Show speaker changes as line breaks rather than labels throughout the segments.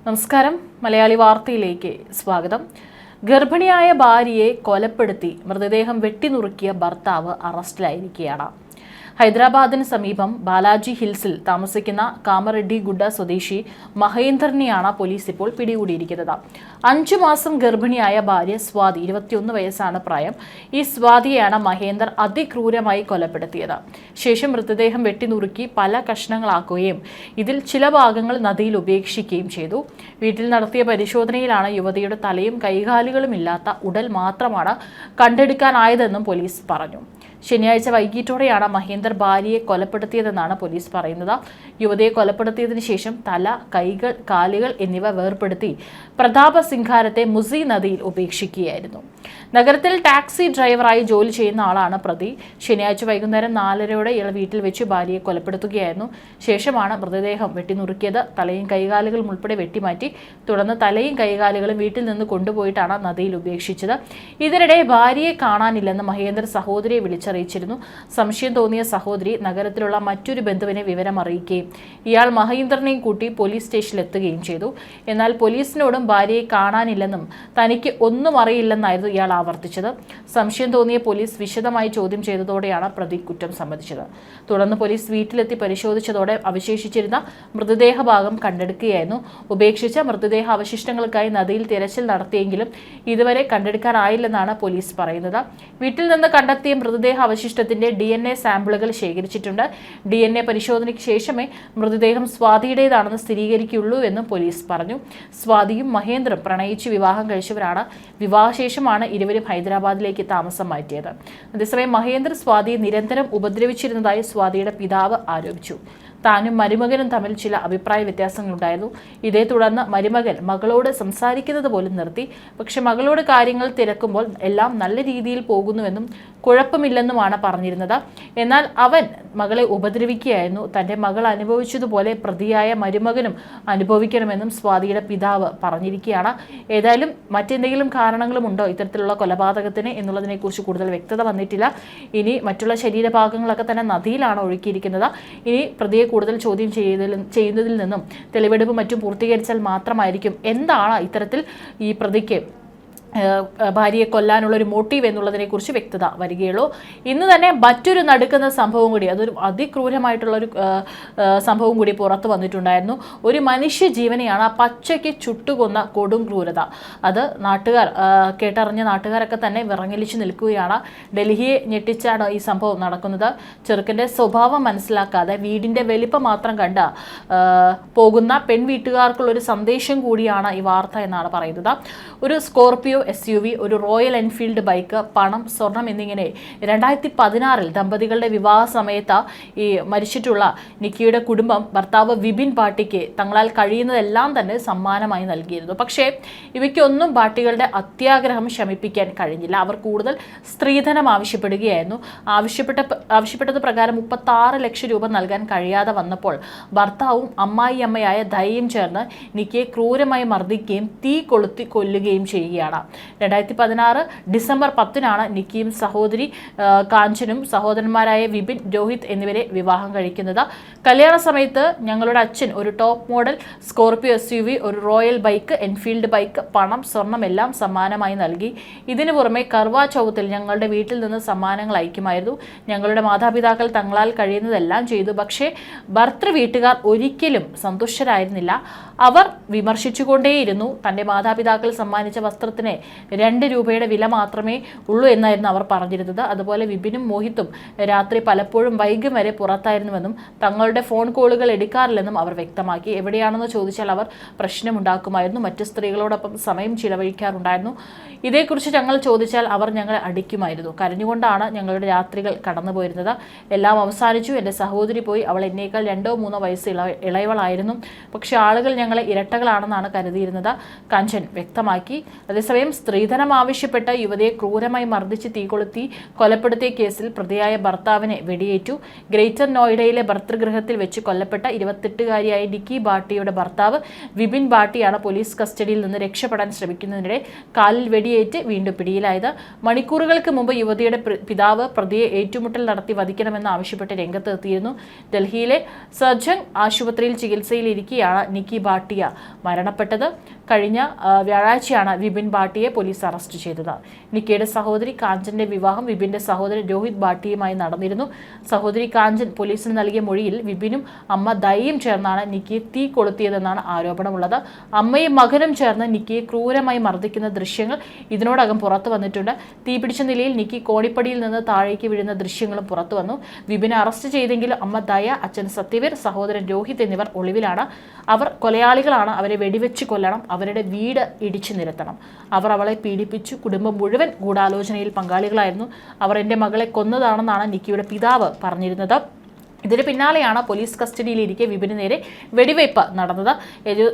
നമസ്കാരം. മലയാളി വാർത്തയിലേക്ക് സ്വാഗതം. ഗർഭിണിയായ ഭാര്യയെ കൊലപ്പെടുത്തി മൃതദേഹം വെട്ടിനുറുക്കിയ ഭർത്താവ് അറസ്റ്റിലായിരിക്കുകയാണ്. ഹൈദരാബാദിന് സമീപം ബാലാജി ഹിൽസിൽ താമസിക്കുന്ന കാമറെഡ്ഡി ഗുഡ സ്വദേശി മഹേന്ദറിനെയാണ് പോലീസ് ഇപ്പോൾ പിടികൂടിയിരിക്കുന്നത്. 5 മാസം ഗർഭിണിയായ ഭാര്യ സ്വാതി, 21 വയസ്സാണ് പ്രായം. ഈ സ്വാതിയെയാണ് മഹേന്ദർ അതിക്രൂരമായി കൊലപ്പെടുത്തിയത്. ശേഷം മൃതദേഹം വെട്ടിനുറുക്കി പല കഷ്ണങ്ങളാക്കുകയും ഇതിൽ ചില ഭാഗങ്ങൾ നദിയിൽ ഉപേക്ഷിക്കുകയും ചെയ്തു. വീട്ടിൽ നടത്തിയ പരിശോധനയിലാണ് യുവതിയുടെ തലയും കൈകാലുകളും ഇല്ലാത്ത ഉടൽ മാത്രമാണ് കണ്ടെടുക്കാനായതെന്നും പോലീസ് പറഞ്ഞു. ശനിയാഴ്ച വൈകിട്ടോടെയാണ് മഹേന്ദർ ഭാര്യയെ കൊലപ്പെടുത്തിയതെന്നാണ് പോലീസ് പറയുന്നത്. യുവതിയെ കൊലപ്പെടുത്തിയതിനു ശേഷം തല, കൈകൾ, കാലുകൾ എന്നിവ വേർപെടുത്തി പ്രതാപ സിംഘാരത്തെ മുസി നദിയിൽ ഉപേക്ഷിക്കുകയായിരുന്നു. നഗരത്തിൽ ടാക്സി ഡ്രൈവറായി ജോലി ചെയ്യുന്ന ആളാണ് പ്രതി. ശനിയാഴ്ച വൈകുന്നേരം 4:30 ഇയാൾ വീട്ടിൽ വെച്ച് ഭാര്യയെ കൊലപ്പെടുത്തുകയായിരുന്നു. ശേഷമാണ് മൃതദേഹം വെട്ടിനുറുക്കിയത്. തലയും കൈകാലുകളും ഉൾപ്പെടെ വെട്ടിമാറ്റി. തുടർന്ന് തലയും കൈകാലുകളും വീട്ടിൽ നിന്ന് കൊണ്ടുപോയിട്ടാണ് നദിയിൽ ഉപേക്ഷിച്ചത്. ഇതിനിടെ ഭാര്യയെ കാണാനില്ലെന്ന് മഹേന്ദർ സഹോദരിയെ വിളിച്ചറിയിച്ചിരുന്നു. സംശയം തോന്നിയ സഹോദരി നഗരത്തിലുള്ള മറ്റൊരു ബന്ധുവിനെ വിവരം അറിയിക്കുകയും ഇയാൾ മഹേന്ദറിനെയും കൂട്ടി പോലീസ് സ്റ്റേഷനിലെത്തുകയും ചെയ്തു. എന്നാൽ പോലീസിനോടും ഭാര്യയെ കാണാനില്ലെന്നും തനിക്ക് ഒന്നും അറിയില്ലെന്നായിരുന്നു ഇയാൾ ആവർത്തിച്ചത്. സംശയം തോന്നിയ പോലീസ് വിശദമായി ചോദ്യം ചെയ്തതോടെയാണ് പ്രതി കുറ്റം സമ്മതിച്ചത്. തുടർന്ന് പോലീസ് വീട്ടിലെത്തി പരിശോധിച്ചതോടെ അവശേഷിച്ചിരുന്ന മൃതദേഹ ഭാഗം കണ്ടെടുക്കുകയായിരുന്നു. ഉപേക്ഷിച്ച മൃതദേഹ അവശിഷ്ടങ്ങൾക്കായി നദിയിൽ തിരച്ചിൽ നടത്തിയെങ്കിലും ഇതുവരെ കണ്ടെടുക്കാനായില്ലെന്നാണ് പോലീസ് പറയുന്നത്. വീട്ടിൽ നിന്ന് കണ്ടെത്തിയ മൃതദേഹ അവശിഷ്ടത്തിന്റെ DNA സാമ്പിളുകൾ ശേഖരിച്ചിട്ടുണ്ട്. DNA പരിശോധനയ്ക്ക് ശേഷമേ മൃതദേഹം സ്വാതിയുടേതാണെന്ന് സ്ഥിരീകരിക്കുള്ളൂ എന്നും പോലീസ് പറഞ്ഞു. സ്വാതിയും മഹേന്ദ്രും പ്രണയിച്ച് വിവാഹം കഴിച്ചവരാണ്. വിവാഹശേഷമാണ് ഇരുവരും ഹൈദരാബാദിലേക്ക് താമസം മാറ്റിയത്. അതേസമയം മഹേന്ദർ സ്വാതിയെ നിരന്തരം ഉപദ്രവിച്ചിരുന്നതായി സ്വാതിയുടെ പിതാവ് ആരോപിച്ചു. താനും മരുമകനും തമ്മിൽ ചില അഭിപ്രായ വ്യത്യാസങ്ങളുണ്ടായിരുന്നു. ഇതേ തുടർന്ന് മരുമകൻ മകളോട് സംസാരിക്കുന്നത് പോലും നിർത്തി. പക്ഷെ മകളോട് കാര്യങ്ങൾ തിരക്കുമ്പോൾ എല്ലാം നല്ല രീതിയിൽ പോകുന്നുവെന്നും കുഴപ്പമില്ലെന്നുമാണ് പറഞ്ഞിരുന്നത്. എന്നാൽ അവൻ മകളെ ഉപദ്രവിക്കുകയായിരുന്നു. തൻ്റെ മകൾ അനുഭവിച്ചതുപോലെ പ്രതിയായ മരുമകനും അനുഭവിക്കണമെന്നും സ്വാതിയുടെ പിതാവ് പറഞ്ഞിരിക്കുകയാണ്. ഏതായാലും മറ്റെന്തെങ്കിലും കാരണങ്ങളും ഉണ്ടോ ഇത്തരത്തിലുള്ള കൊലപാതകത്തിന് എന്നുള്ളതിനെക്കുറിച്ച് കൂടുതൽ വ്യക്തത വന്നിട്ടില്ല. ഇനി മറ്റുള്ള ശരീരഭാഗങ്ങളൊക്കെ തന്നെ നദിയിലാണ് ഒഴുക്കിയിരിക്കുന്നത്. ഇനി പ്രതിയെ കൂടുതൽ ചോദ്യം ചെയ്യുന്നതിൽ നിന്നും തെളിവെടുപ്പ് മറ്റും പൂർത്തീകരിച്ചാൽ മാത്രമായിരിക്കും എന്താണ് ഇത്തരത്തിൽ ഈ പ്രതിക്ക് ഭാര്യയെ കൊല്ലാനുള്ളൊരു മോട്ടീവ് എന്നുള്ളതിനെക്കുറിച്ച് വ്യക്തത വരികയുള്ളൂ. ഇന്ന് തന്നെ മറ്റൊരു നടുക്കുന്ന സംഭവം കൂടി, അതൊരു അതിക്രൂരമായിട്ടുള്ളൊരു സംഭവം കൂടി പുറത്തു വന്നിട്ടുണ്ടായിരുന്നു. ഒരു മനുഷ്യ ജീവനെയാണ് പച്ചയ്ക്ക് ചുട്ടുകൊന്ന കൊടും ക്രൂരത. അത് കേട്ടറിഞ്ഞ നാട്ടുകാരൊക്കെ തന്നെ വിറങ്ങലിച്ച് നിൽക്കുകയാണ്. ഡൽഹിയെ ഞെട്ടിച്ചാണ് ഈ സംഭവം നടക്കുന്നത്. ചെറുക്കൻ്റെ സ്വഭാവം മനസ്സിലാക്കാതെ വീടിൻ്റെ വലിപ്പം മാത്രം കണ്ട പോകുന്ന പെൺവീട്ടുകാർക്കുള്ളൊരു സന്ദേശം കൂടിയാണ് ഈ വാർത്ത എന്നാണ് പറയുന്നത്. ഒരു സ്കോർപിയോ SUV, ഒരു റോയൽ എൻഫീൽഡ് ബൈക്ക്, പണം, സ്വർണം എന്നിങ്ങനെ 2016 ദമ്പതികളുടെ വിവാഹ സമയത്ത് ഈ മരിച്ചിട്ടുള്ള നിക്കിയുടെ കുടുംബം ഭർത്താവ് വിപിൻ ഭാട്ടിക്ക് തങ്ങളാൽ കഴിയുന്നതെല്ലാം തന്നെ സമ്മാനമായി നൽകിയിരുന്നു. പക്ഷേ ഇവയ്ക്കൊന്നും ഭാട്ടികളുടെ അത്യാഗ്രഹം ശമിപ്പിക്കാൻ കഴിഞ്ഞില്ല. അവർ കൂടുതൽ സ്ത്രീധനം ആവശ്യപ്പെടുകയായിരുന്നു. ആവശ്യപ്പെട്ടത് പ്രകാരം 36 ലക്ഷം രൂപ നൽകാൻ കഴിയാതെ വന്നപ്പോൾ ഭർത്താവും അമ്മായിയമ്മയായ ദയയും ചേർന്ന് നിക്കിയെ ക്രൂരമായി മർദ്ദിക്കുകയും തീ കൊളുത്തി കൊല്ലുകയും ചെയ്യുകയാണ്. 2016 ഡിസംബർ 10-നാണ് നിക്കിയും സഹോദരി കാഞ്ചനും സഹോദരന്മാരായ വിപിൻ, രോഹിത് എന്നിവരെ വിവാഹം കഴിക്കുന്നത്. കല്യാണ സമയത്ത് ഞങ്ങളുടെ അച്ഛൻ ഒരു ടോപ്പ് മോഡൽ സ്കോർപിയോ SUV, ഒരു റോയൽ ബൈക്ക്, എൻഫീൽഡ് ബൈക്ക്, പണം, സ്വർണം എല്ലാം സമ്മാനമായി നൽകി. ഇതിനു പുറമെ കർവാ ചൗത്തിൽ ഞങ്ങളുടെ വീട്ടിൽ നിന്ന് സമ്മാനങ്ങൾ അയക്കുമായിരുന്നു. ഞങ്ങളുടെ മാതാപിതാക്കൾ തങ്ങളാൽ കഴിയുന്നതെല്ലാം ചെയ്തു. പക്ഷേ ഭർത്തൃ വീട്ടുകാർ ഒരിക്കലും സന്തുഷ്ടരായിരുന്നില്ല. അവർ വിമർശിച്ചുകൊണ്ടേയിരുന്നു. തൻ്റെ മാതാപിതാക്കൾ സമ്മാനിച്ച വസ്ത്രത്തിന് 2 രൂപയുടെ വില മാത്രമേ ഉള്ളൂ എന്നായിരുന്നു അവർ പറഞ്ഞിരുന്നത്. അതുപോലെ വിപിനും മോഹിത്തും രാത്രി പലപ്പോഴും വൈകും വരെ പുറത്തായിരുന്നുവെന്നും തങ്ങളുടെ ഫോൺ കോളുകൾ എടുക്കാറില്ലെന്നും അവർ വ്യക്തമാക്കി. എവിടെയാണെന്ന് ചോദിച്ചാൽ അവർ പ്രശ്നമുണ്ടാക്കുമായിരുന്നു. മറ്റ് സ്ത്രീകളോടൊപ്പം സമയം ചിലവഴിക്കാറുണ്ടായിരുന്നു. ഇതേക്കുറിച്ച് ഞങ്ങൾ ചോദിച്ചാൽ അവർ ഞങ്ങളെ അടിക്കുമായിരുന്നു. കരഞ്ഞുകൊണ്ടാണ് ഞങ്ങളുടെ രാത്രികൾ കടന്നുപോയിരുന്നത്. എല്ലാം അവസാനിച്ചു. എൻ്റെ സഹോദരി പോയി. അവൾ എന്നേക്കാൾ 2-3 വയസ്സ് ഇളയവളായിരുന്നു. പക്ഷേ ആളുകൾ ഞങ്ങളെ ഇരട്ടകളാണെന്നാണ് കരുതിയിരുന്നത്, കാഞ്ചൻ വ്യക്തമാക്കി. അതേസമയം സ്ത്രീധനം ആവശ്യപ്പെട്ട യുവതിയെ ക്രൂരമായി മർദ്ദിച്ച് തീകൊളുത്തി കൊലപ്പെടുത്തിയ കേസിൽ പ്രതിയായ ഭർത്താവിനെ വെടിയേറ്റു. ഗ്രേറ്റർ നോയിഡയിലെ ഭർതൃഗൃഹത്തിൽ വെച്ച് കൊല്ലപ്പെട്ട 28-കാരിയായ നിക്കി ഭാട്ടിയുടെ ഭർത്താവ് വിപിൻ ഭാട്ടിയാണ് പോലീസ് കസ്റ്റഡിയിൽ നിന്ന് രക്ഷപ്പെടാൻ ശ്രമിക്കുന്നതിനിടെ കാലിൽ വെടിയേറ്റ് വീണ്ടും പിടിയിലായത്. മണിക്കൂറുകൾക്ക് മുമ്പ് യുവതിയുടെ പിതാവ് പ്രതിയെ ഏറ്റുമുട്ടൽ നടത്തി വധിക്കണമെന്ന് ആവശ്യപ്പെട്ട് രംഗത്തെത്തിയിരുന്നു. ഡൽഹിയിലെ സർജങ് ആശുപത്രിയിൽ ചികിത്സയിലിരിക്കെയാണ് നിക്കി ഭാട്ടിയ മരണപ്പെട്ടത്. കഴിഞ്ഞ വ്യാഴാഴ്ചയാണ് വിപിൻ ഭാട്ടിയെ പോലീസ് അറസ്റ്റ് ചെയ്തത്. നിക്കിയുടെ സഹോദരി കാഞ്ചന്റെ വിവാഹം വിപിന്റെ സഹോദരൻ രോഹിത് ഭാട്ടിയുമായി നടന്നിരുന്നു. സഹോദരി കാഞ്ചൻ പോലീസിന് നൽകിയ മൊഴിയിൽ വിപിനും അമ്മ ദയയും ചേർന്നാണ് നിക്കിയെ തീ കൊളുത്തിയതെന്നാണ് ആരോപണമുള്ളത്. അമ്മയും മകനും ചേർന്ന് നിക്കിയെ ക്രൂരമായി മർദ്ദിക്കുന്ന ദൃശ്യങ്ങൾ ഇതിനോടകം പുറത്തു വന്നിട്ടുണ്ട്. തീപിടിച്ച നിലയിൽ നിക്കി കോണിപ്പടിയിൽ നിന്ന് താഴേക്ക് വീഴുന്ന ദൃശ്യങ്ങളും പുറത്തു വന്നു. വിപിനെ അറസ്റ്റ് ചെയ്തെങ്കിലും അമ്മ ദയ, അച്ഛൻ സത്യവീർ, സഹോദരൻ രോഹിത് എന്നിവർ ഒളിവിലാണ്. അവർ കൊലയാളികളാണ്. അവരെ വെടിവെച്ച് കൊല്ലണം. അവരുടെ വീട് ഇടിച്ചു നിരത്തണം. അവർ അവളെ പീഡിപ്പിച്ചു. കുടുംബം മുഴുവൻ ഗൂഢാലോചനയിൽ പങ്കാളികളായിരുന്നു. അവർ എൻ്റെ മകളെ കൊന്നതാണെന്നാണ് നിക്കിയുടെ പിതാവ് പറഞ്ഞിരുന്നത്. ഇതിന് പിന്നാലെയാണ് പോലീസ് കസ്റ്റഡിയിലിരിക്കെ വിപിന് നേരെ വെടിവയ്പ് നടന്നത്.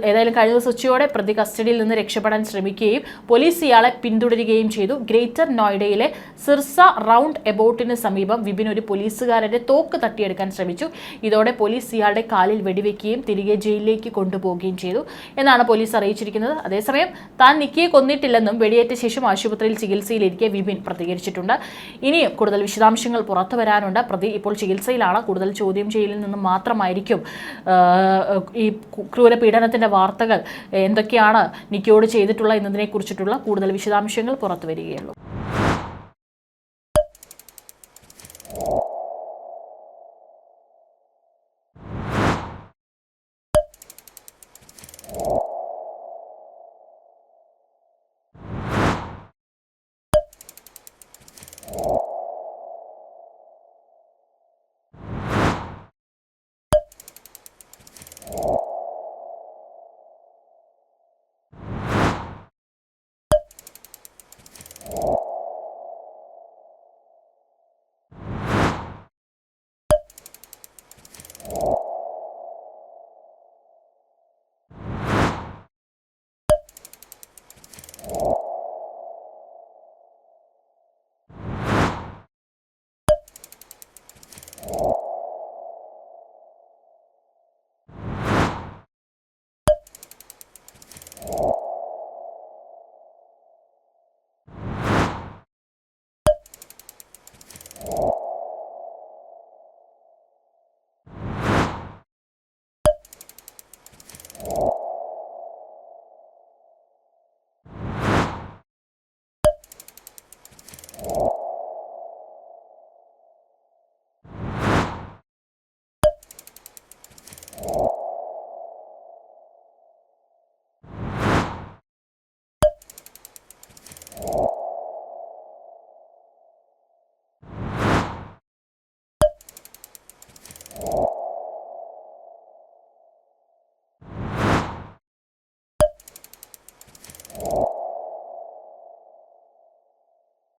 ഏതായാലും കഴിഞ്ഞ ദിവസം ഉച്ചയോടെ പ്രതി കസ്റ്റഡിയിൽ നിന്ന് രക്ഷപ്പെടാൻ ശ്രമിക്കുകയും പോലീസ് ഇയാളെ പിന്തുടരുകയും ചെയ്തു. ഗ്രേറ്റർ നോയിഡയിലെ സിർസ റൗണ്ട് എബൌട്ടിന് സമീപം വിപിൻ ഒരു പോലീസുകാരന്റെ തോക്ക് തട്ടിയെടുക്കാൻ ശ്രമിച്ചു. ഇതോടെ പോലീസ് ഇയാളുടെ കാലിൽ വെടിവെക്കുകയും തിരികെ ജയിലിലേക്ക് കൊണ്ടുപോവുകയും ചെയ്തു എന്നാണ് പോലീസ് അറിയിച്ചിരിക്കുന്നത്. അതേസമയം താൻ നിക്കിയെ കൊന്നിട്ടില്ലെന്നും വെടിയേറ്റ ശേഷം ആശുപത്രിയിൽ ചികിത്സയിലിരിക്കെ വിപിൻ പ്രതികരിച്ചിട്ടുണ്ട്. ഇനിയും കൂടുതൽ വിശദാംശങ്ങൾ പുറത്തു വരാനുണ്ട്. പ്രതി ഇപ്പോൾ ചികിത്സയിലാണ്. കൂടുതൽ ചോദ്യം ചെയ്യലിൽ നിന്നും മാത്രമായിരിക്കും ഈ ക്രൂരപീഡനത്തിന്റെ വാർത്തകൾ എന്തൊക്കെയാണ് നിക്കിയോട് ചെയ്തിട്ടുള്ള എന്നതിനെ കുറിച്ചിട്ടുള്ള കൂടുതൽ വിശദാംശങ്ങൾ പുറത്തു വരികയുള്ളൂ. you